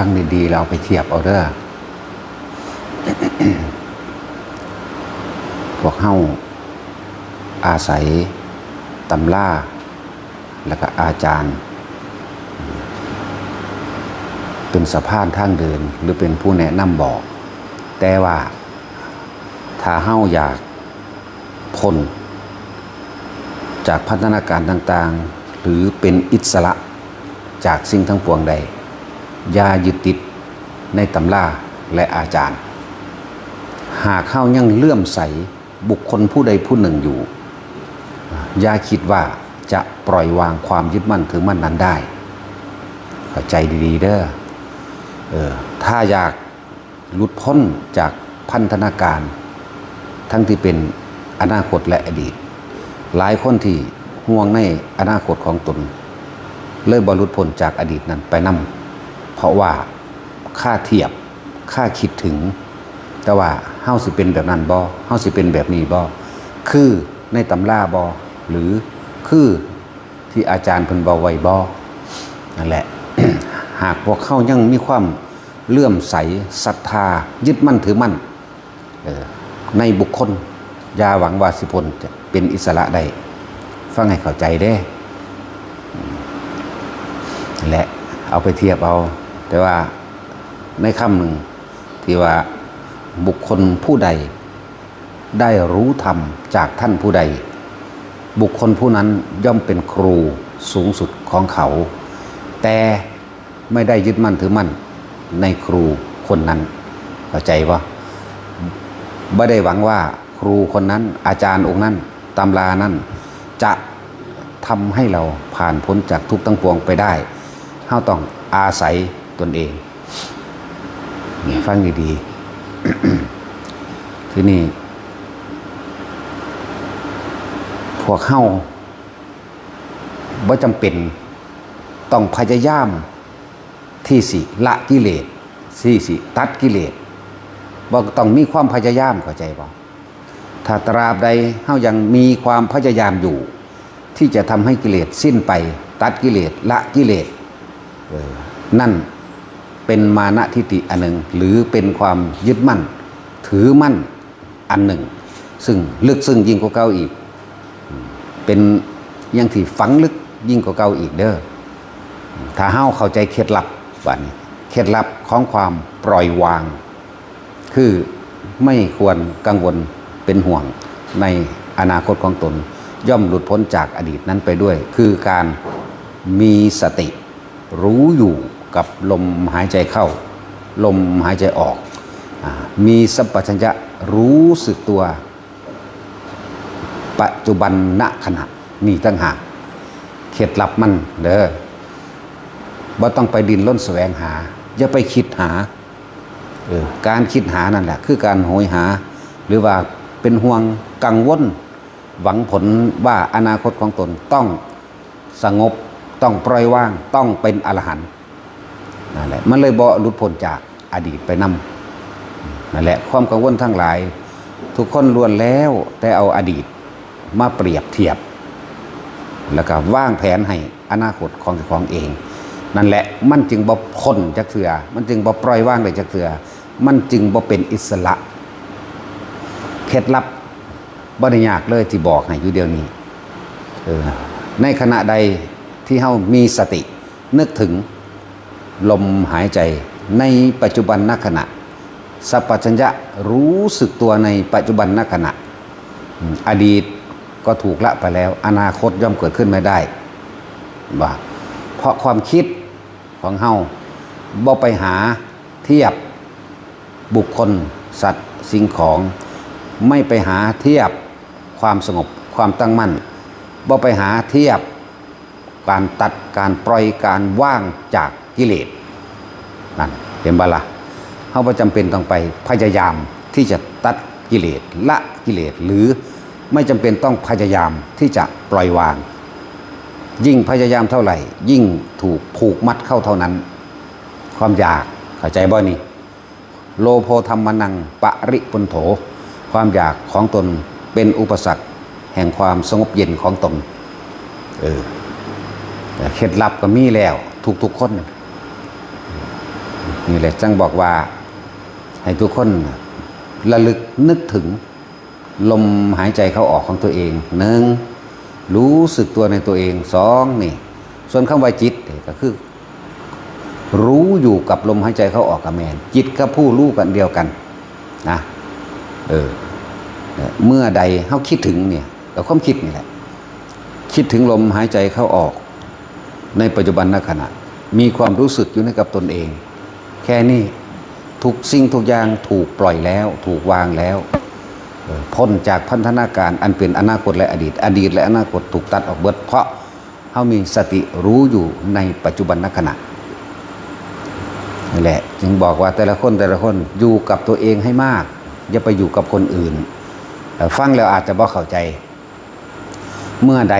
ฟังดีๆเราไปเทียบเอาเด้อ พวกเฮาอาศัยตำราแล้วก็อาจารย์เป็นสะพานทางเดินหรือเป็นผู้แนะนำบอกแต่ว่าถ้าเฮาอยากพ้นจากพัฒนาการต่างๆหรือเป็นอิสระจากสิ่งทั้งปวงใดอย่ายึดติดในตำราและอาจารย์หากเฮายังเลื่อมใสบุคคลผู้ใดผู้หนึ่งอยู่อย่าคิดว่าจะปล่อยวางความยึดมั่นถือมั่นนั้นได้เข้าใจดีๆเด้อถ้าอยากหลุดพ้นจากพันธนาการทั้งที่เป็นอนาคตและอดีตหลายคนที่ห่วงในอนาคตของตนเลยบ่หลุดพ้นจากอดีตนั้นไปนำเพราะว่าค่าเทียบค่าคิดถึงแต่ว่าเฮาสิเป็นแบบนั้นบ่เฮาสิเป็นแบบนี้บ่คือในตำราบ่หรือคือที่อาจารย์เพิ่นเว้าไว้บ่นั่นแหละ หากพวกเขายังมีความเลื่อมใสศรัทธายึดมั่นถือมั่นในบุคคลอย่าหวังว่าสิพ้นจะเป็นอิสระได้ฟังให้เข้าใจเด้และเอาไปเทียบเอาแต่ว่าในคำหนึ่งที่ว่าบุคคลผู้ใดได้รู้ธรรมจากท่านผู้ใดบุคคลผู้นั้นย่อมเป็นครูสูงสุดของเขาแต่ไม่ได้ยึดมั่นถือมั่นในครูคนนั้นเข้าใจป่ะไม่ได้หวังว่าครูคนนั้นอาจารย์องค์นั้นตำรานั้นจะทำให้เราผ่านพ้นจากทุกข์ทั้งปวงไปได้เราต้องอาศัยตนเองฟังดีๆ ที่นี่พวกเฮาบ่จำเป็นต้องพยายามที่สิละกิเลสสิตัดกิเลสบ่ต้องมีความพยายามเข้าใจบ่ถ้าตราบใดเฮายังมีความพยายามอยู่ที่จะทำให้กิเลสสิ้นไปตัดกิเลสละกิเลสนั่นเป็นมานะทิฏฐิอันหนึ่งหรือเป็นความยึดมั่นถือมั่นอันหนึ่งซึ่งลึกซึ้งยิ่งกว่าเก่าอีกเป็นอย่างที่ฝังลึกยิ่งกว่าเก่าอีกเด้อถ้าเฮาเข้าใจเคล็ดลับว่านี้เคล็ดลับของความปล่อยวางคือไม่ควรกังวลเป็นห่วงในอนาคตของตนย่อมหลุดพ้นจากอดีตนั้นไปด้วยคือการมีสติรู้อยู่กับลมหายใจเข้าลมหายใจออกมีสัมปชัญญะรู้สึกตัวปัจจุบันณขณะนี่ตั้งหากเคล็ดลับมันเด้อบ่ต้องไปดิ้นรนแสวงหาอย่าไปคิดหาการคิดหานั่นแหละคือการโหยหาหรือว่าเป็นห่วงกังวลหวังผลว่าอนาคตของตนต้องสงบต้องปล่อยวางต้องเป็นอรหันต์นั่นแหละมันเลยบ่หลุดพ้นจากอดีตไปนำนั่นแหละความกังวลทั้งหลายทุกคนล้วนแล้วแต่เอาอดีตมาเปรียบเทียบแล้วก็วางแผนให้อนาคตของเองนั่นแหละมันจึงบ่พ้นจักเทื่อมันจึงบ่ปล่อยวางได้จักเทื่อมันจึงบ่เป็นอิสระเคล็ดลับบ่ได้ยากเลยที่บอกให้อยู่เดี๋ยวนี้ในขณะใดที่เฮามีสตินึกถึงลมหายใจในปัจจุบันณขณะสัพพัญญะรู้สึกตัวในปัจจุบันณขณะอดีตก็ถูกละไปแล้วอนาคตย่อมเกิดขึ้นไม่ได้ว่าเพราะความคิดของเฮาบ่ไปหาเทียบบุคคลสัตว์สิ่งของไม่ไปหาเทียบความสงบความตั้งมั่นบ่ไปหาเทียบการตัดการปล่อยการว่างจากกิเลสนั่นเห็นบ่ล่ะเฮาบ่จำเป็นต้องไปพยายามที่จะตัดกิเลสละกิเลสหรือไม่จำเป็นต้องพยายามที่จะปล่อยวางยิ่งพยายามเท่าไหร่ยิ่งถูกผูกมัดเข้าเท่านั้นความอยากเข้าใจบ่นี่โลโภธัมมนังปริปุณโธความอยากของตนเป็นอุปสรรคแห่งความสงบเย็นของตนแต่เคล็ดลับก็มีแล้วทุกๆคน นี่แหละจังบอกว่าให้ทุกคนระลึกนึกถึงลมหายใจเข้าออกของตัวเองหนึ่งรู้สึกตัวในตัวเองสองนี่ส่วนคำว่าจิตก็คือรู้อยู่กับลมหายใจเข้าออกกับแมนจิตกับผู้รู้กันเดียวกันนะเมื่อใดเขาคิดถึงเนี่ยเราความคิดนี่แหละคิดถึงลมหายใจเข้าออกในปัจจุบันขณะมีความรู้สึกอยู่ในกับตนเองแค่นี้ทุกสิ่งทุกอย่างถูกปล่อยแล้วถูกวางแล้วพ้นจากพันธนาการอันเป็นอนาคตและอดีตและอนาคตถูกตัดออกเบิดเพราะเขามีสติรู้อยู่ในปัจจุบันขณะนี่แหละจึงบอกว่าแต่ละคนอยู่กับตัวเองให้มากอย่าไปอยู่กับคนอื่นฟังแล้วอาจจะบ่เข้าใจเมื่อใด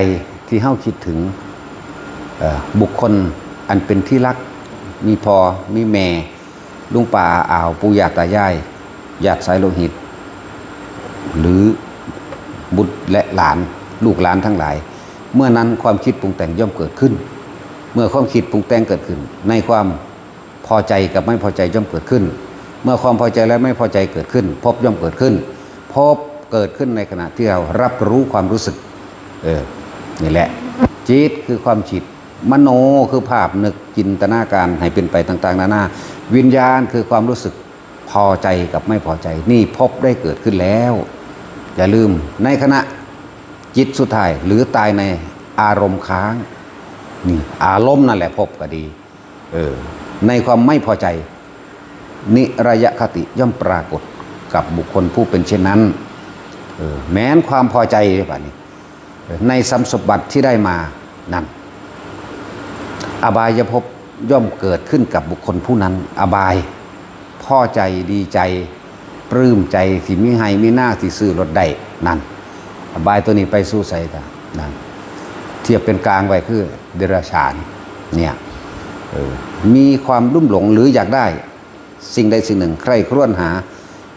ที่เฮาคิดถึงบุคคลอันเป็นที่รักมีพ่อมีแม่ลุงป่าอ่าวปู่ย่าตายายญาติสายโลหิตหรือบุตรและหลานลูกหลานทั้งหลายเมื่อนั้นความคิดปรุงแต่งย่อมเกิดขึ้นเมื่อความคิดปรุงแต่งเกิดขึ้นในความพอใจกับไม่พอใจย่อมเกิดขึ้นเมื่อความพอใจและไม่พอใจเกิดขึ้นพบย่อมเกิดขึ้นพบเกิดขึ้นในขณะที่เรารับรู้ความรู้สึกนี่แหละจิตคือความจิตมโนคือภาพนึกจินตนาการให้เป็นไปต่างๆนานาวิญญาณคือความรู้สึกพอใจกับไม่พอใจนี่พบได้เกิดขึ้นแล้วอย่าลืมในขณะจิตสุดท้ายหรือตายในอารมณ์ค้างนี่อารมณ์นั่นแหละพบก็ดีในความไม่พอใจนิระยะคติย่อมปรากฏกับบุคคลผู้เป็นเช่นนั้นแม้นความพอใจแบบนี้ในทรัพย์สมบัติที่ได้มานั่นอบายภพย่อมเกิดขึ้นกับบุคคลผู้นั้นอบายพอใจดีใจปลื้มใจที่มีให้มีหน้าที่ซื้อรถได้นั่นอบายตัวนี้ไปสู้ใส่กันนั่นเทียบเป็นกลางไว้คือเดรัจฉานเนี่ยมีความลุ่มหลงหรืออยากได้สิ่งใดสิ่งหนึ่งใครครวญหา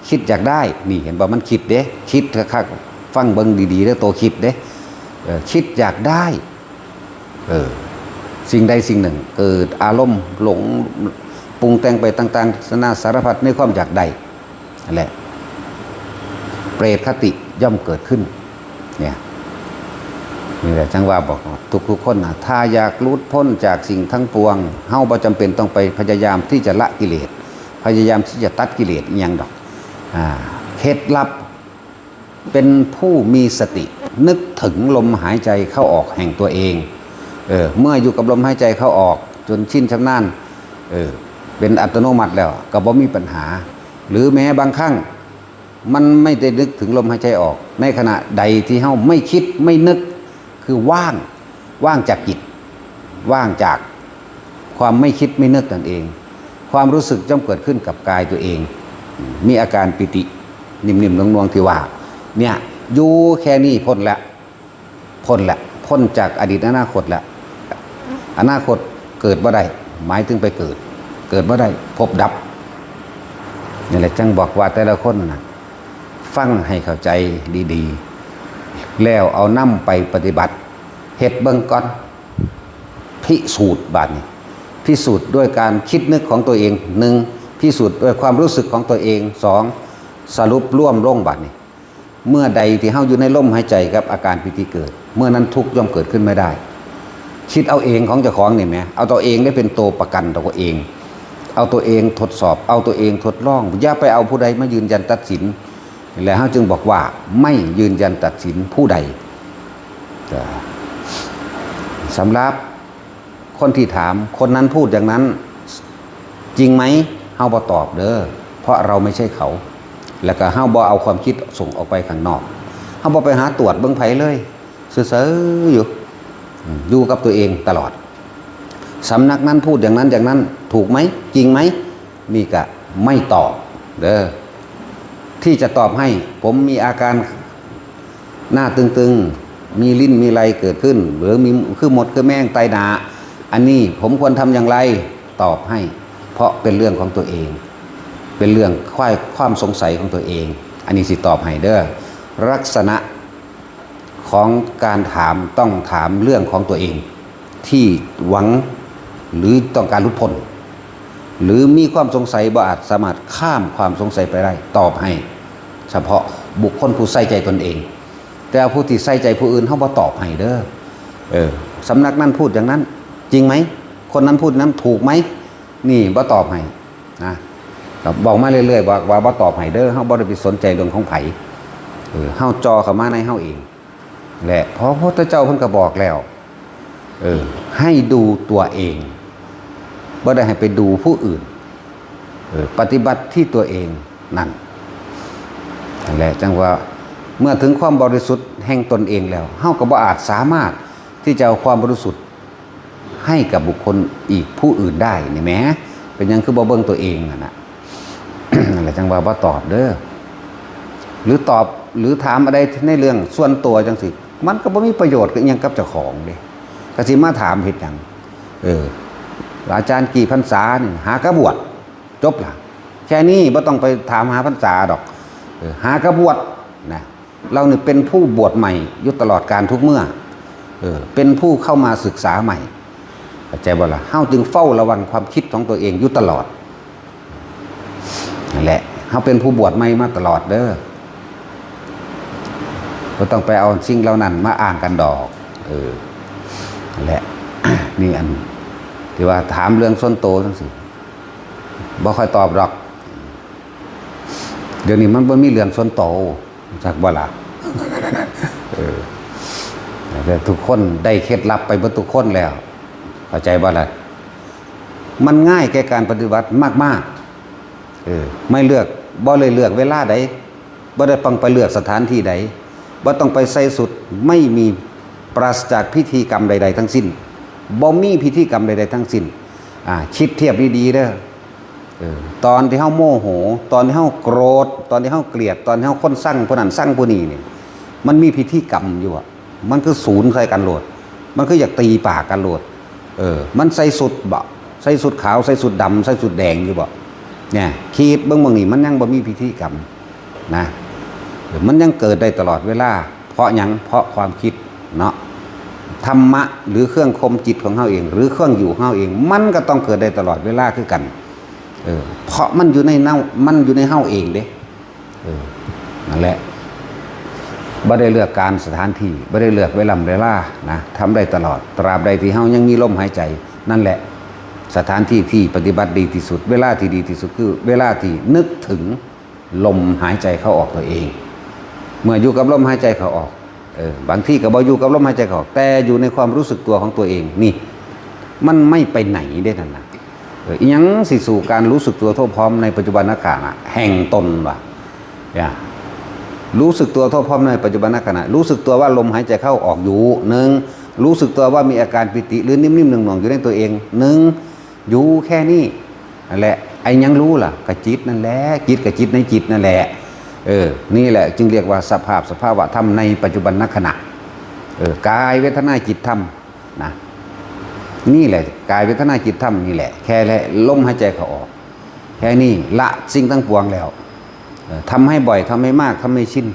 คิดอยากได้นี่เห็นบอกมันคิดเด้คิดคักๆฟังเบิ่งดีๆแล้วโตคิดเด้คิดอยากได้สิ่งใดสิ่งหนึ่งเกิดอารมณ์หลงปรุงแต่งไปต่างๆนาสารพัดในความอยากได้นั่นแหละเปรตคติย่อมเกิดขึ้นเนี่ยนี่แหละจังว่าบอกทุกคนนะถ้าอยากรุดพ้นจากสิ่งทั้งปวงเฮาบ่จำเป็นต้องไปพยายามที่จะละกิเลสพยายามที่จะตัดกิเลสอีหยังดอกเคล็ดลับเป็นผู้มีสตินึกถึงลมหายใจเข้าออกแห่งตัวเองเมื่ออยู่กับลมหายใจเข้าออกจนชินชำนาญเป็นอัตโนมัติแล้วก็บ่มีปัญหาหรือแม้บางครั้งมันไม่ได้นึกถึงลมหายใจออกในขณะใดที่เฮาไม่คิดไม่นึกคือว่างจากจิตว่างจากความไม่คิดไม่นึกนั่นเองความรู้สึกย่อมเกิดขึ้นกับกายตัวเองมีอาการปิตินิ่มๆนวลๆที่ว่าเนี่ยอยู่แค่นี้พ้นพ้นจากอดีตอนาคตแล้วอนาคตเกิดบ่ได้หมายถึงไปเกิดบ่ได้พบดับนี่แหละจังบอกว่าแต่ละคนนะฟังให้เข้าใจดีๆแล้วเอานำไปปฏิบัติเฮ็ดเบิ่งก่อนพิสูจน์บัดนี้พิสูจน์ด้วยการคิดนึกของตัวเองหนึ่งพิสูจน์ด้วยความรู้สึกของตัวเองสองสรุปร่วมลงบัดนี้เมื่อใดที่เฮาอยู่ในลมหายใจกับอาการปิติเกิดเมื่อนั้นทุกข์ย่อมเกิดขึ้นไม่ได้คิดเอาเองของเจ้าของนี่แหมเอาตัวเองได้เป็นตัวประกันตัวเองเอาตัวเองทดสอบเอาตัวเองทดลองอย่าไปเอาผู้ใดมายืนยันตัดสินแล้วเฮาจึงบอกว่าไม่ยืนยันตัดสินผู้ใดสำหรับคนที่ถามคนนั้นพูดอย่างนั้นจริงไหมเฮาบ่ตอบเด้อเพราะเราไม่ใช่เขาแล้วก็เฮาบ่เอาความคิดส่งออกไปข้างนอกเฮาบ่ไปหาตรวจเบิ่งไผเลยซื่อๆอยู่กับตัวเองตลอดสำนักนั้นพูดอย่างนั้นถูกไหมจริงไหมนี่ก็ไม่ตอบเด้อที่จะตอบให้ผมมีอาการหน้าตึงๆมีลิ้นมีไรเกิดขึ้นหรือมีคือหมดคือแม่งไตหนาอันนี้ผมควรทำอย่างไรตอบให้เพราะเป็นเรื่องของตัวเองเป็นเรื่องความสงสัยของตัวเองอันนี้สิตอบให้เด้อลักษณะของการถามต้องถามเรื่องของตัวเองที่หวังหรือต้องการหลุดพ้น หรือมีความสงสัยบ่อาจสามารถข้ามความสงสัยไปได้ตอบให้เฉพาะบุคคลผู้ใส่ใจตนเองแต่ผู้ที่ใส่ใจผู้อื่นเขาบ่ตอบให้เด้อสำนักนั้นพูดอย่างนั้นจริงไหมคนนั้นพูดนั้นถูกไหมนี่บ่ตอบให้นะบอกมาเรื่อยๆว่าบ่ตอบให้เด้อเฮาบ่ได้ไปสนใจเรื่องของไผเฮาจอเข้ามาในเฮาเองแหละเพราะพระพุทธเจ้าเพิ่นก็บอกแล้วให้ดูตัวเองบ่ได้ให้ไปดูผู้อื่นปฏิบัติที่ตัวเองนั่นแหละจังว่าเมื่อถึงความบริสุทธิ์แห่งตนเองแล้วเฮาก็บ่อาจสามารถที่จะเอาความบริสุทธิ์ให้กับบุคคลอีกผู้อื่นได้นี่แหมเป็นหยังคือบ่เบิ่งตัวเองน่ะนั่นแหละจังว่าบ่ตอบเด้อหรือตอบหรือถามอะไรในเรื่องส่วนตัวจังสิมันก็บ่มีประโยชน์กับหยังกับเจ้าของเด้ก็สิมาถามเฮ็ดหยังอาจารย์กี่พรรษานี่หากระบวชจบล่ะแค่นี้บ่ต้องไปถามหาพรรษาดอกหากระบวชนะเราเนี่ยเป็นผู้บวชใหม่อยู่ตลอดการทุกเมื่อเป็นผู้เข้ามาศึกษาใหม่เข้าใจบ่ล่ะเฮาจึงเฝ้าระวังความคิดของตัวเองอยู่ตลอดนั่นแหละเฮาเป็นผู้บวชใหม่มาตลอดเด้อบ่ต้องไปเอาสิ่งเหล่านั้นมาอ้างกันดอกนั่นแหละ นี่อันที่ว่าถามเรื่องส่วนโตวจังซี่บ่ค่อยตอบหรอกเดี๋ยวนี้มันบ่มีเรื่องส่วนโตวจักบ่ล่ะแต่ทุกคนได้เคล็ดลับไปเบิดทุกคนแล้วเข้าใจบ่ล่ะมันง่ายแก่การปฏิบัติมากๆไม่เลือกบ่เลยเลือกเวลาใดบ่ได้ต้องไปเลือกสถานที่ใดบ่ต้องไปใส่สุดไม่มีปราศจากพิธีกรรมใดๆทั้งสิ้นบ่มีพิธีกรรมใดๆทั้งสิ้นคิดเทียบดีๆเด้อตอนที่เฮาโมโหตอนที่เฮาโกรธตอนที่เฮาเกลียดตอนที่เฮาคนสั่งผู้นั้นสั่งผู้นี้นี่มันมีพิธีกรรมอยู่อ่ะมันคือศูนย์ใส่กันโลดมันคืออยากตีปากกันโลดมันใส่สุดบ่ใส่สุดขาวใส่สุดดำใส่สุดแดงอยู่บ่เนี่ยคิดเบิ่งนี่มันยังบ่มีพิธีกรรมนะมันยังเกิดได้ตลอดเวลาเพราะหยังเพราะความคิดเนาะธรรมะหรือเครื่องคมจิตของเฮาเองหรือเครื่องอยู่ของเฮาเองมันก็ต้องเกิดได้ตลอดเวลาคือกันเพราะมันอยู่ในเฮาเองเด้นั่นแหละบ่ได้เลือกการสถานที่บ่ได้เลือกเวลานะทำได้ตลอดตราบใดที่เฮายังมีลมหายใจนั่นแหละสถานที่ที่ปฏิบัติดีที่สุดเวลาที่ดีที่สุดคือเวลาที่นึกถึงลมหายใจเข้าออกตัวเองเมื่ออยู่กับลมหายใจเข้าออกบางที่ก็บ่อยู่กับลมหายใจเข้าออกแต่อยู่ในความรู้สึกตัวของตัวเองนี่มันไม่ไปไหนได้นั่นน่ะอีหยังสิสู่การรู้สึกตัวทั่วพร้อมในปัจจุบันขณะแห่งตนว่ะรู้สึกตัวทั่วพร้อมในปัจจุบันขณะรู้สึกตัวว่าลมหายใจเข้าออกอยู่หนึ่งรู้สึกตัวว่ามีอาการปิติหรือนิ่มๆหน่วงๆอยู่ในตัวเองหนึ่งอยู่แค่นี้นั่นแหละไอ้ยังรู้ล่ะกับจิตนั่นแหละจิตกับจิตในจิตนั่นแหละนี่แหละจึงเรียกว่าสภาวะธรรมในปัจจุบันขณะกายเวทนาจิตธรรมนะนี่แหละกายเวทนาจิตธรรมนี่แหละแค่ลมหายใจเข้าออกแค่นี้ละสิ่งทั้งปวงแล้วทำให้บ่อยทำให้มากทำให้ชิน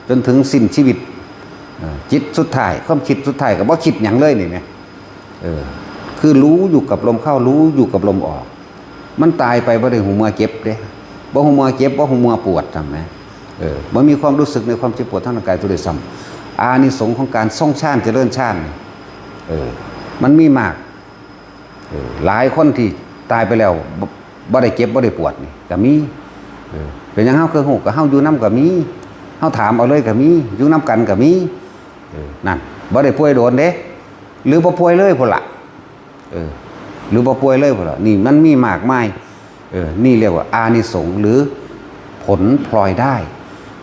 จนถึงสิ้นชีวิตจิตสุดท้ายความคิดสุดท้ายก็บ่คิดอย่างเลยนี่นะคือรู้อยู่กับลมเข้ารู้อยู่กับลมออกมันตายไปบ่ได้หูมัวเจ็บเด้บ่หูมัวเจ็บบ่หูมัวปวดทำไหมบ่มีความรู้สึกในความเจ็บปวดทางร่างกายตัวเดียวซ้ำอานิสงส์ของการทรงฌานเจริญฌานมันมีมากหลายคนที่ตายไปแล้วบ่ได้เจ็บบ่ได้ปวดนี่ก็มีเป็นอย่างเฮาคือฮู้ก็เฮาอยู่นำก็มีเฮาถามเอาเลยก็มีอยู่นำกันก็มีนั่นบ่ได้ป่วยโดนเด้หรือบ่ป่วยเลยพุ่นล่ะหรือบ่ป่วยเลยพุ่นล่ะนี่มันมีมากมายนี่เรียกว่าอานิสงส์หรือผลพลอยได้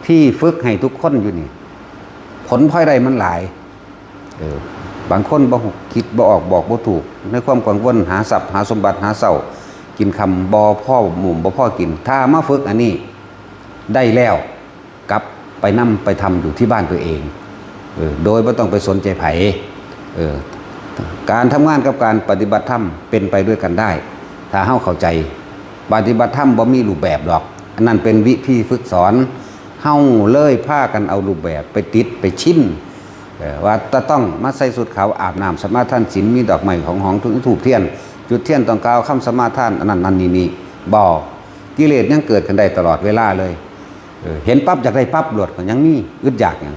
ที่ฝึกให้ทุกคนอยู่นี่ผลพลอยได้มันหลายบางคนบ่คิดบ่ออกบอกบ่ถูกในความกังวลหาทรัพย์หาสมบัติหาเศร้ากินคำบ่พ่อหมุ่มบ่พ่อกินถ้ามาฝึกอันนี้ได้แล้วกลับไปนำไปทำอยู่ที่บ้านตัวเองโดยไม่ต้องไปสนใจไผการทำงานกับการปฏิบัติธรรมเป็นไปด้วยกันได้ถ้าเฮาเข้าใจปฏิบัติธรรมบ่มีรูปแบบดอกอันนั้นเป็นวิธีฝึกสอนเฮาเลยพากันเอารูปแบบไปติดไปชิ้นว่าจะต้องมาใส่สุดขาวอาบน้ำสมาทานศีลมีดอกไม้ของหอมถูกเทียน จุดเทียนต้องกล่าวคำสมาทานอันนั้นนี่บ่กิเลสยังเกิดกันได้ตลอดเวลาเลยเห็นปั๊บอยากได้ปั๊บหลดก็ยังมีอึดอยากอย่าง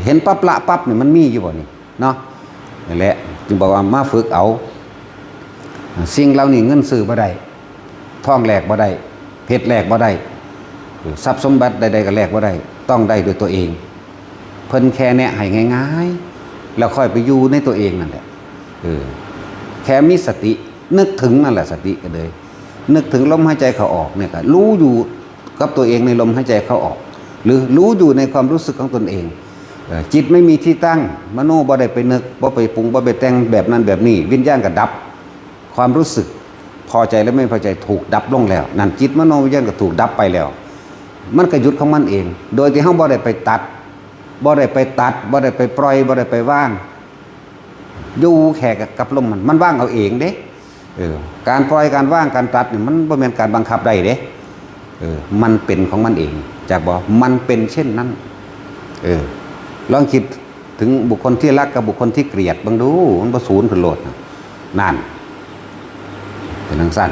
เห็นปั๊บละปั๊บเนี่ยมันมีอยู่บ่นี่เนาะนี่แหละจึงบอกว่ามาฝึกเอาสิ่งเหล่านี้เงินซื้อบ่ได้ทองแลกบ่ได้เพชรแลกบ่ได้ทรัพย์สมบัติใดๆก็แลกบ่ได้ต้องได้ด้วยตัวเองเพิ่นแค่แนะให้ง่ายๆแล้วค่อยไปอยู่ในตัวเองนั่นแหละแค่มีสตินึกถึงนั่นแหละสติก็เลยนึกถึงลมหายใจเข้าออกเนี่ยก็รู้อยู่กับตัวเองในลมหายใจเข้าออกหรือรู้อยู่ในความรู้สึกของตนเองจิตไม่มีที่ตั้งมโนบ่ได้ไปนึกบ่ไปปรุงบ่ไปแต่งแบบนั้นแบบนี้วิญญาณก็ดับความรู้สึกพอใจและไม่พอใจถูกดับลงแล้วนั่นจิตมโนวิญญาณก็ถูกดับไปแล้วมันก็หยุดของมันเองโดยที่เฮาบ่ได้ไปตัดบ่ได้ไปปล่อยบ่ได้ไปว่างอยู่แค่กับลมมันว่างเอาเองเด้การปล่อยการว่างการตัดเนี่ยมันบ่แม่นการบังคับได้เด้มันเป็นของมันเองจากบอกมันเป็นเช่นนั้นลองคิดถึงบุคคลที่รักกับบุคคลที่เกลียดบังดูมันบ่ศูนย์ขึ้นโลดนั่นเป็นทางสั้น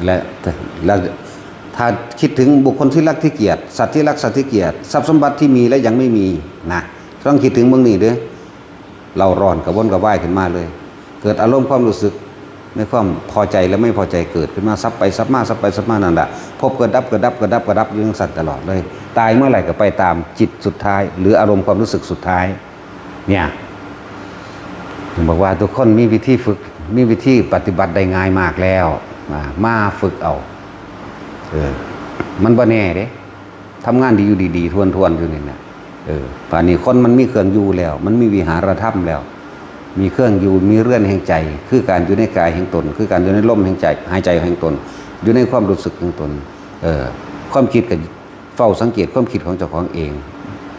แล้วถ้าคิดถึงบุคคลที่รักที่เกลียดสัตว์ที่รักสัตว์ที่เกลียดทรัพย์สมบัติที่มีและยังไม่มีนะต้องคิดถึงเบื้องนี้เด้อเราร้อนกระวนกระวายขึ้นมาเลยเกิดอารมณ์ความรู้สึกในความพอใจและไม่พอใจเกิดขึ้นมาซับไปซับมานั่นแหละพบเกิดดับอยู่ทั้งสัตว์ตลอดเลยตายเมื่อไหร่ก็ไปตามจิตสุดท้ายหรืออารมณ์ความรู้สึกสุดท้ายเนี่ยผมบอกว่าทุกคนมีวิธีฝึกมีวิธีปฏิบัติได้ง่ายมากแล้วมาฝึกเอามันบ่แน่เด้ทำงานดีอยู่ดีๆทวนอยู่นี่นะป่านนี้คนมันมีเครื่องอยู่แล้วมันมีวิหารธรรมแล้วมีเครื่องอยู่มีเรื่อนแห่งใจคือการอยู่ในกายแห่งตนคือการอยู่ในลมแห่งใจหายใจแห่งตนอยู่ในความรู้สึกแห่งตนความคิดกับเฝ้าสังเกตความคิดของเจ้าของเอง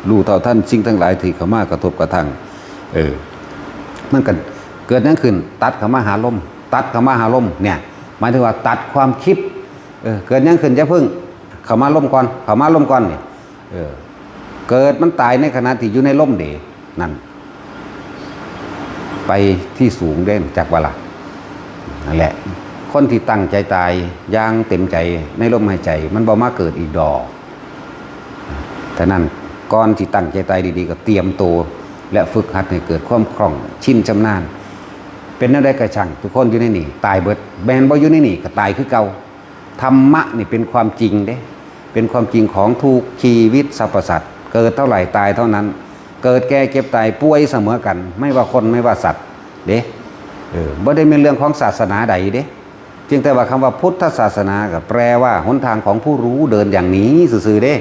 รู้เท่าทันสิ่งทั้งหลายที่เข้ามากระทบกระทั่งมันกันเกิดนั้นขึ้นตัดเข้ามาหาลมเนี่ยหมายถึงว่าตัดความคิดเกิดนั้นขึ้นจะพึ่งเข้ามาลมก่อนนี่เกิดมันตายในขณะที่อยู่ในลมเดนั่นไปที่สูงเด่นจากเวลานั่นแหละคนที่ตั้งใจตายย่างเต็มใจในลมหายใจมันบ่มาเกิดอีกดอกแต่นั้นก่อนที่ตั้งใจตายดีๆก็เตรียมตัวและฝึกหัดให้เกิดความคล่องชินชำนาญเป็นนั่นได้กระชังทุกคนอยู่ในนี่ตายเบิดแบนบ่อยู่ในนี่ก็ตายคือเก่าธรรมะนี่เป็นความจริงเด้เป็นความจริงของทุกชีวิตสรรพสัตว์เกิดเท่าไหร่ตายเท่านั้นเกิดแก่เก็บตายป่วยเสมอกันไม่ว่าคนไม่ว่าสัตว์เด้บ่ได้เป็นเรื่องของศาสนาใดเด้เพียงแต่ว่าคำว่าพุทธศาสนาก็แปลว่าหนทางของผู้รู้เดินอย่างนี้ซื่อๆเด้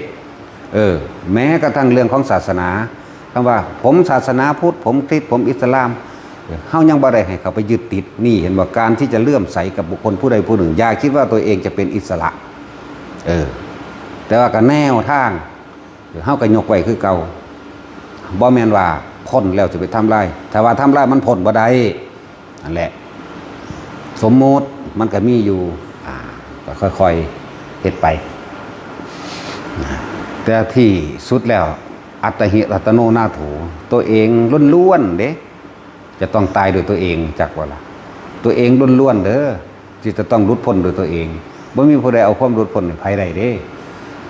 แม้กระทั่งเรื่องของศาสนาคำว่าผมศาสนาพุทธผมคริสต์ผมอิสลามเฮายังบ่ได้ให้เขาไปยึดติดนี่เห็นว่าการที่จะเลื่อมใสกับบุคคลผู้ใดผู้หนึ่งอย่าคิดว่าตัวเองจะเป็นอิสระแต่ว่าก็แนวทางเฮาก็ยกไว้คือเก่าบ่แม่นว่าพ้นแล้วจะไปทำลายถ้าว่าทำลายมันพ้นบ่ได้นั่นแหละสมมุติมันก็มีอยู่ก็ค่อยๆเฮ็ดไปแต่ที่สุดแล้วอัตหิอัตโนนาโถตัวเองล้วนๆเด้จะต้องตายโดยตัวเองจักว่าล่ะตัวเองล้วนๆเด้อที่จะต้องหลุดพ้นโดยตัวเองบ่มีผู้ใดเอาความหลุดพ้นให้ไผได้เด้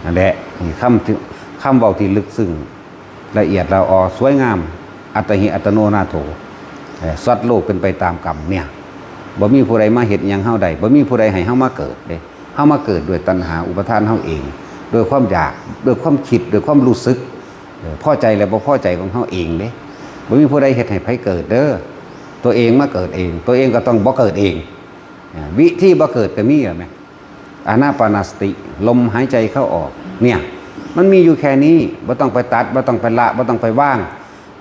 นั่นแหละนี่คำเว้าที่ลึกซึ้งละเอียดละออสวยงามอัตหิอัตโนนาโถสัตว์โลกเป็นไปตามกรรมเนี่ยบ่มีผู้ใดมาเฮ็ดหยังเฮาได้บ่มีผู้ใดให้เฮามาเกิดเด้เฮามาเกิดด้วยตัณหาอุปทานเฮาเองโดยความอยากโดยความคิดโดยความรู้สึกพอใจและบ่พอใจของเฮาเองเด้บ่มีผู้ใดเฮ็ดให้ไผเกิดเด้อตัวเองมาเกิดเองตัวเองก็ต้องบ่เกิดเองวิธีบ่เกิดก็มีแม่อานาปานสติลมหายใจเข้าออกเนี่ยมันมีอยู่แค่นี้บ่ต้องไปตัดบ่ต้องไปละบ่ต้องไปว่าง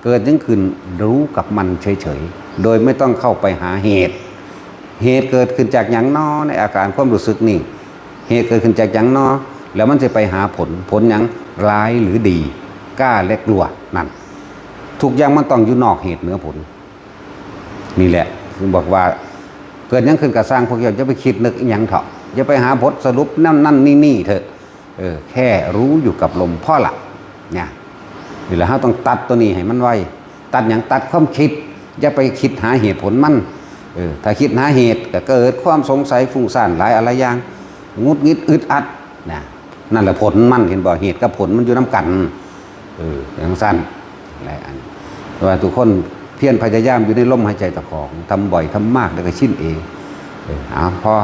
เกิดยังขึ้นรู้กับมันเฉยๆโดยไม่ต้องเข้าไปหาเหตุเกิดขึ้นจากหยังน้อในอาการความรู้สึกนี่เหตุเกิดขึ้นจากหยังน้อแล้วมันจะไปหาผลหยังร้ายหรือดีกล้าและกลัวนั่นทุกอย่างมันต้องอยู่นอกเหตุเหนือผลนี่แหละคือบอกว่าเกิดยังขึ้นกับสร้างพวกเราจะไปคิดนึกหยังเถาะอย่าไปหาผลสรุปนั่นนี่เถอะแค่รู้อยู่กับลมพ่อละเนี่ยนี่แหละเราต้องตัดตัวนี้ให้มันไวตัดอย่างตัดความคิดอย่าไปคิดหาเหตุผลมัน ถ้าคิดหาเหตุก็เกิดความสงสัยฟุ้งซ่านหลายอะไรอย่างงุดงิดอึดอัดนะนั่นแหละผลมันเห็นบ่เหตุกับผลมันอยู่น้ำกันอย่างสั้นหลายอันว่าทุกคนเพียรพยายามอยู่ในลมหายใจตะของทำบ่อยทำมากแล้วก็ชินเองพอ